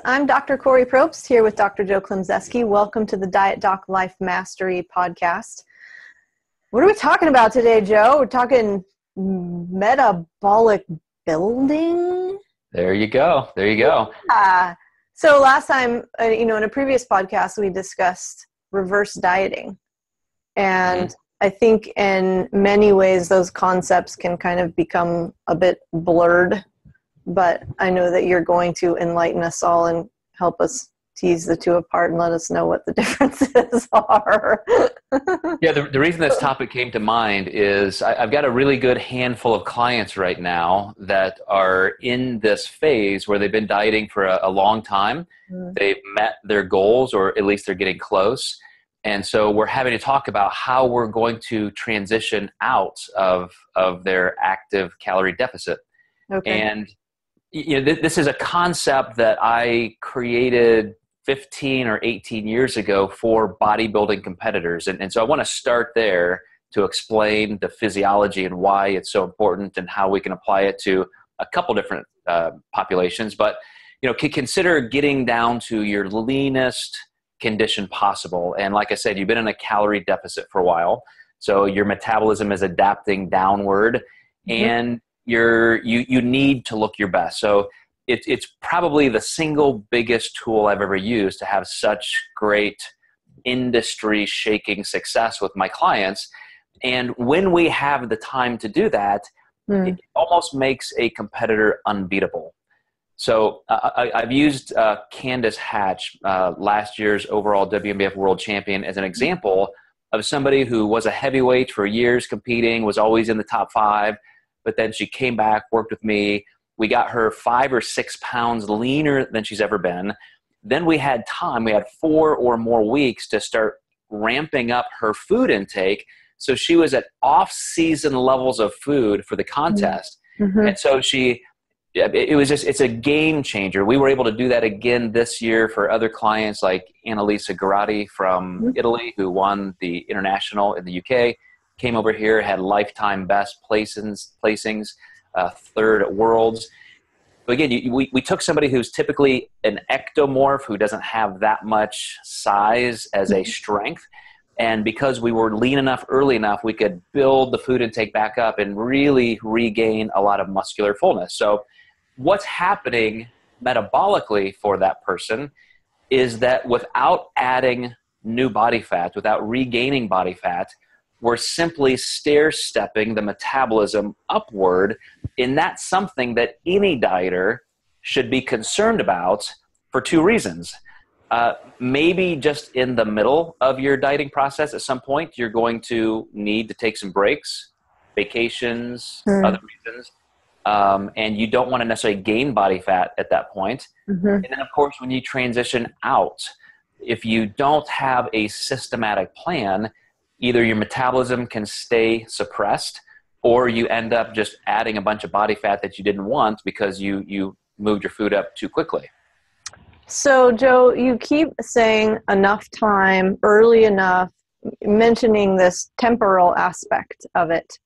I'm Dr. Kori Propst here with Dr. Joe Klemczewski. Welcome to the Diet Doc Life Mastery podcast. What are we talking about today, Joe? We're talking metabolic building. There you go. There you go. So last time, in a previous podcast, we discussed reverse dieting. And I think in many ways, those concepts can kind of become a bit blurred. But I know that you're going to enlighten us all and help us tease the two apart and let us know what the differences are. Yeah, the reason this topic came to mind is I've got a really good handful of clients right now that are in this phase where they've been dieting for a long time. They've met their goals, or at least they're getting close. And so we're having to talk about how we're going to transition out of their active calorie deficit. Okay. And this is a concept that I created 15 or 18 years ago for bodybuilding competitors. And so I want to start there to explain the physiology and why it's so important and how we can apply it to a couple different populations. But, consider getting down to your leanest condition possible. And like I said, you've been in a calorie deficit for a while. So your metabolism is adapting downward and you need to look your best. So it's probably the single biggest tool I've ever used to have such great industry-shaking success with my clients. And when we have the time to do that, it almost makes a competitor unbeatable. So I've used Candace Hatch, last year's overall WNBF world champion, as an example of somebody who was a heavyweight for years competing, was always in the top 5. But then she came back, worked with me. We got her 5 or 6 pounds leaner than she's ever been. Then we had time. We had 4 or more weeks to start ramping up her food intake. So she was at off-season levels of food for the contest. And so it's a game changer. We were able to do that again this year for other clients like Annalisa Garatti from Italy, who won the international in the UK. Came over here, had lifetime best placings, 3rd at Worlds. But again, we took somebody who's typically an ectomorph, who doesn't have that much size as a strength. And because we were lean enough early enough, we could build the food intake back up and really regain a lot of muscular fullness. So what's happening metabolically for that person is that without adding new body fat, without regaining body fat, we're simply stair-stepping the metabolism upward, and that's something that any dieter should be concerned about for 2 reasons. Maybe just in the middle of your dieting process at some point, you're going to need to take some breaks, vacations, other reasons, and you don't want to necessarily gain body fat at that point. And then, of course, when you transition out, if you don't have a systematic plan, either your metabolism can stay suppressed, or you end up just adding a bunch of body fat that you didn't want because you moved your food up too quickly. So, Joe, you keep saying enough time, early enough, mentioning this temporal aspect of it.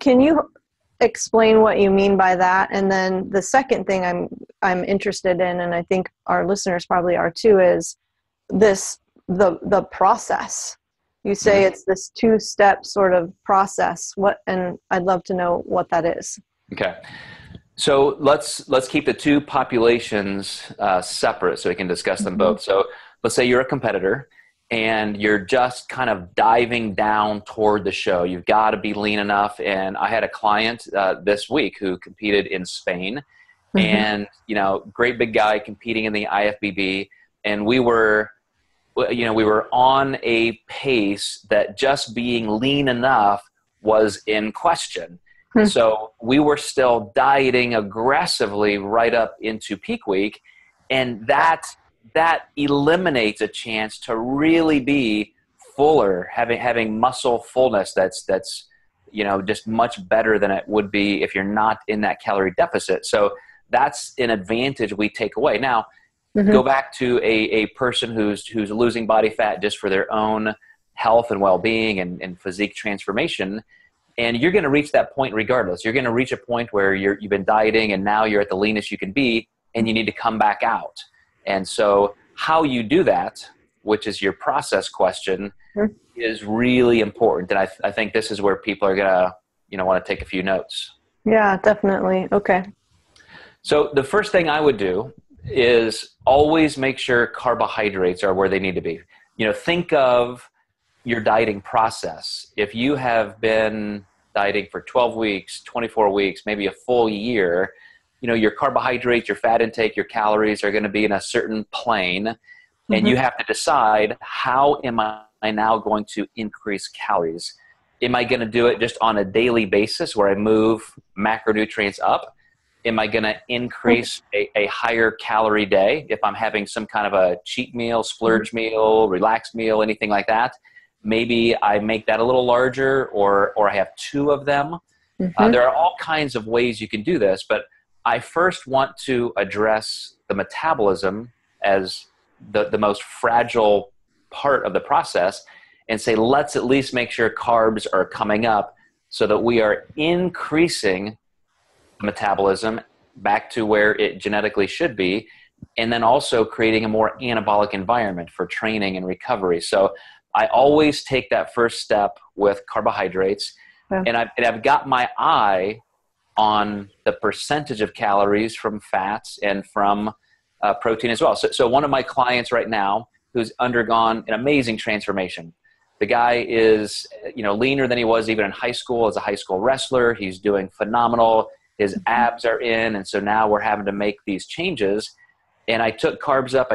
Can you explain what you mean by that? And then the second thing I'm interested in, and I think our listeners probably are too, is the process. You say it's this 2-step sort of process. And I'd love to know what that is. Okay. So let's keep the 2 populations separate so we can discuss them both. So let's say you're a competitor and you're just kind of diving down toward the show. You've got to be lean enough. And I had a client this week who competed in Spain, and great big guy competing in the IFBB, and we were on a pace that just being lean enough was in question. So we were still dieting aggressively right up into peak week. And that eliminates a chance to really be fuller, having muscle fullness that's just much better than it would be if you're not in that calorie deficit. So that's an advantage we take away. Now, go back to a person who's losing body fat just for their own health and well-being and physique transformation, and you're going to reach that point regardless. You're going to reach a point where you've been dieting and now you're at the leanest you can be. and you need to come back out. And so how you do that, which is your process question, is really important. And I think this is where people are going to, want to take a few notes. Yeah, definitely. Okay. So the first thing I would do is always make sure carbohydrates are where they need to be. Think of your dieting process. If you have been dieting for 12 weeks, 24 weeks, maybe a full year, your carbohydrates, your fat intake, your calories are going to be in a certain plane. And you have to decide, how am I now going to increase calories? Am I going to do it just on a daily basis where I move macronutrients up? Am I going to increase a higher calorie day if I'm having some kind of a cheat meal, splurge meal, relaxed meal, anything like that? Maybe I make that a little larger, or I have 2 of them. There are all kinds of ways you can do this, but I first want to address the metabolism as the most fragile part of the process, and say, let's at least make sure carbs are coming up so that we are increasing metabolism back to where it genetically should be, and then also creating a more anabolic environment for training and recovery. So I always take that first step with carbohydrates, and I've got my eye on the percentage of calories from fats and from protein as well. So one of my clients right now who's undergone an amazing transformation. The guy is, leaner than he was even in high school as a high school wrestler. He's doing phenomenal. His abs are in. And so now we're having to make these changes. And I took carbs up,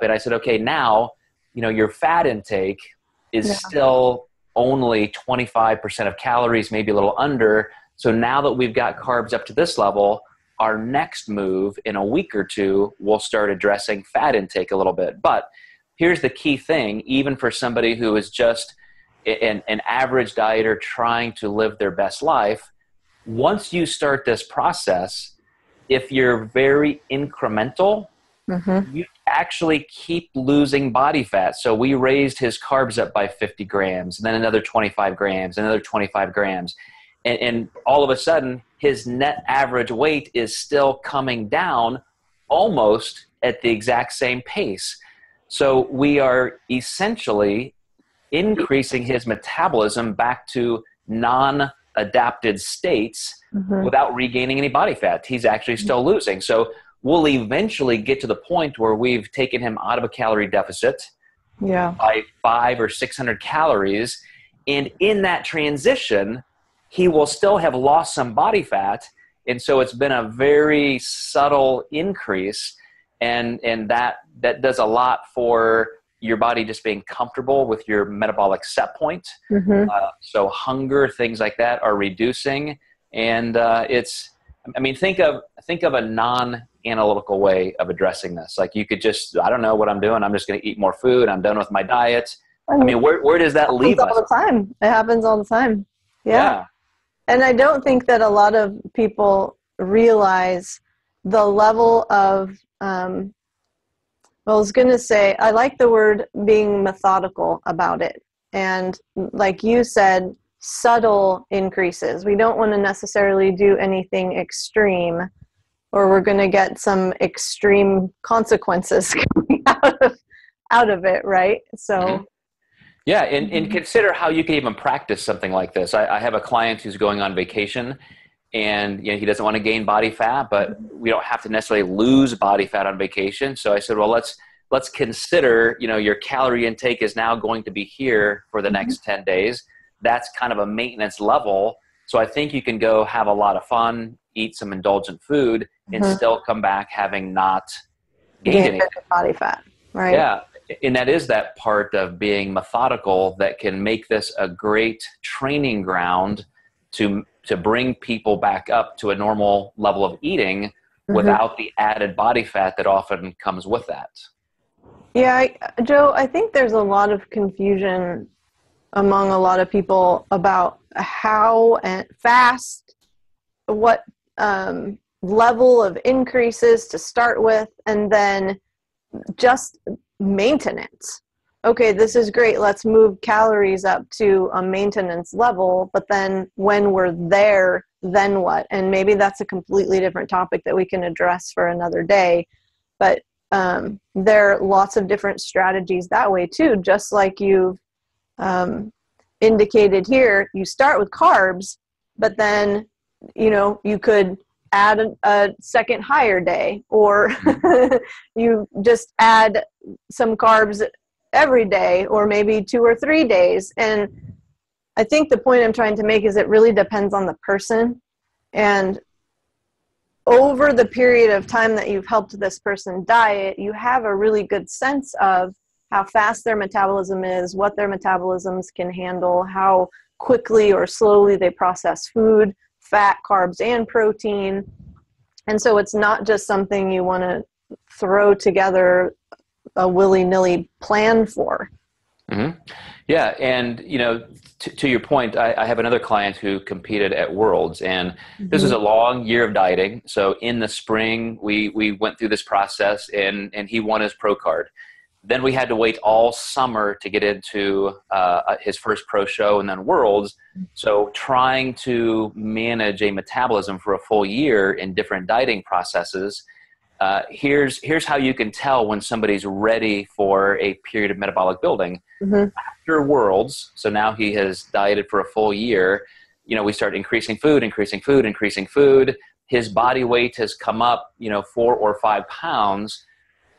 and I said, okay, now, your fat intake is still only 25% of calories, maybe a little under. So now that we've got carbs up to this level, our next move in a week or 2, we'll start addressing fat intake a little bit. But here's the key thing, even for somebody who is just an average dieter trying to live their best life, once you start this process, if you're very incremental, you actually keep losing body fat. So we raised his carbs up by 50 grams, and then another 25 grams, another 25 grams. And all of a sudden, his net average weight is still coming down almost at the exact same pace. So we are essentially increasing his metabolism back to non-adapted states without regaining any body fat. He's actually still losing. So we'll eventually get to the point where we've taken him out of a calorie deficit by 500 or 600 calories. And in that transition, he will still have lost some body fat. And so it's been a very subtle increase. And that does a lot for your body just being comfortable with your metabolic set point. So hunger, things like that are reducing. And think of a non-analytical way of addressing this. Like, you could just, I don't know what I'm doing. I'm just going to eat more food. I'm done with my diet. Where does that leave us? All the time. It happens all the time. Yeah. And I don't think that a lot of people realize the level of, I was going to say, I like the word being methodical about it. And like you said, subtle increases. We don't want to necessarily do anything extreme, or we're going to get some extreme consequences coming out of it, right? So yeah, and consider how you can even practice something like this. I have a client who's going on vacation, and he doesn't want to gain body fat, but we don't have to necessarily lose body fat on vacation. So I said, well, let's consider, your calorie intake is now going to be here for the next 10 days. That's kind of a maintenance level. So I think you can go have a lot of fun, eat some indulgent food, and still come back having not gained any body fat, right? Yeah. And that is that part of being methodical that can make this a great training ground to bring people back up to a normal level of eating without the added body fat that often comes with that. Yeah, Joe, I think there's a lot of confusion among a lot of people about how and fast, what level of increases to start with, and then just maintenance. Okay, this is great. Let's move calories up to a maintenance level. But then when we're there, then what? And maybe that's a completely different topic that we can address for another day. But there are lots of different strategies that way too, just like you've indicated here. You start with carbs, but then, you could add a second higher day, or you just add some carbs every day, or maybe 2 or 3 days. And I think the point I'm trying to make is it really depends on the person. And over the period of time that you've helped this person diet, you have a really good sense of how fast their metabolism is, what their metabolisms can handle, how quickly or slowly they process food, fat, carbs, and protein. And so it's not just something you want to throw together a willy-nilly plan for. Mm-hmm. Yeah. And, to your point, I have another client who competed at Worlds, and this was a long year of dieting. So in the spring, we went through this process, and he won his pro card. Then we had to wait all summer to get into his first pro show and then Worlds. So trying to manage a metabolism for a full year in different dieting processes, here's how you can tell when somebody's ready for a period of metabolic building. After Worlds, so now he has dieted for a full year, we start increasing food. His body weight has come up, 4 or 5 pounds.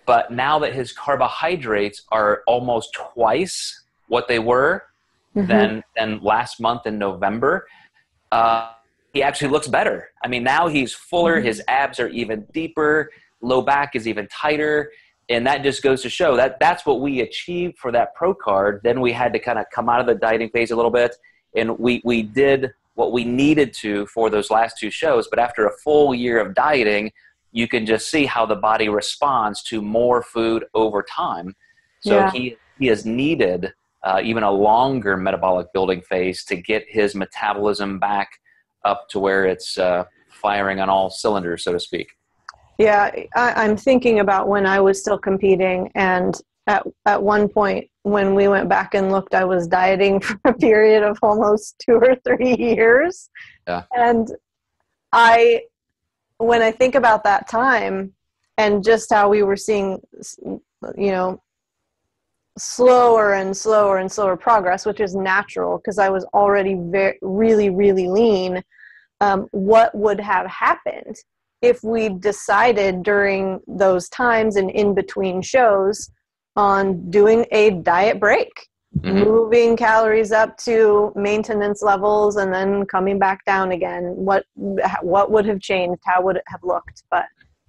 But now that his carbohydrates are almost twice what they were than last month in November, he actually looks better. I mean, now he's fuller, his abs are even deeper, low back is even tighter. And that just goes to show that that's what we achieved for that pro card. Then we had to kind of come out of the dieting phase a little bit. And we did what we needed to for those last 2 shows. But after a full year of dieting, you can just see how the body responds to more food over time. So he has needed even a longer metabolic building phase to get his metabolism back up to where it's firing on all cylinders, so to speak. Yeah, I'm thinking about when I was still competing, and at one point when we went back and looked, I was dieting for a period of almost 2 or 3 years. Yeah. And when I think about that time and just how we were seeing, slower and slower progress, which is natural because I was already really, really lean, what would have happened if we decided during those times and in between shows on doing a diet break, moving calories up to maintenance levels and then coming back down again? What would have changed? How would it have looked? But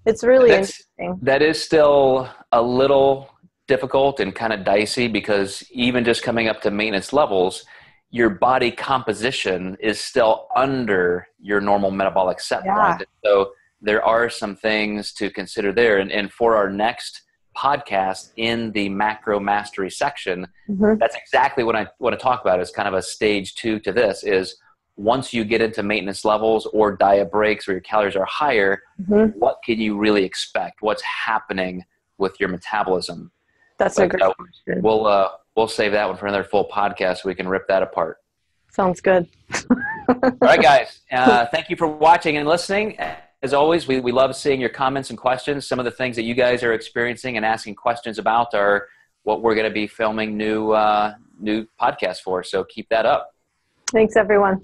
it's really interesting. That is still a little difficult and kind of dicey, because even just coming up to maintenance levels, your body composition is still under your normal metabolic set point. So there are some things to consider there. And for our next podcast in the macro mastery section, that's exactly what I want to talk about as kind of a stage 2 to this is once you get into maintenance levels or diet breaks where your calories are higher, what can you really expect? What's happening with your metabolism? That's a great question. We'll save that one for another full podcast so we can rip that apart. Sounds good. All right, guys. Thank you for watching and listening. As always, we love seeing your comments and questions. Some of the things that you guys are experiencing and asking questions about are what we're going to be filming new podcasts for. So keep that up. Thanks, everyone.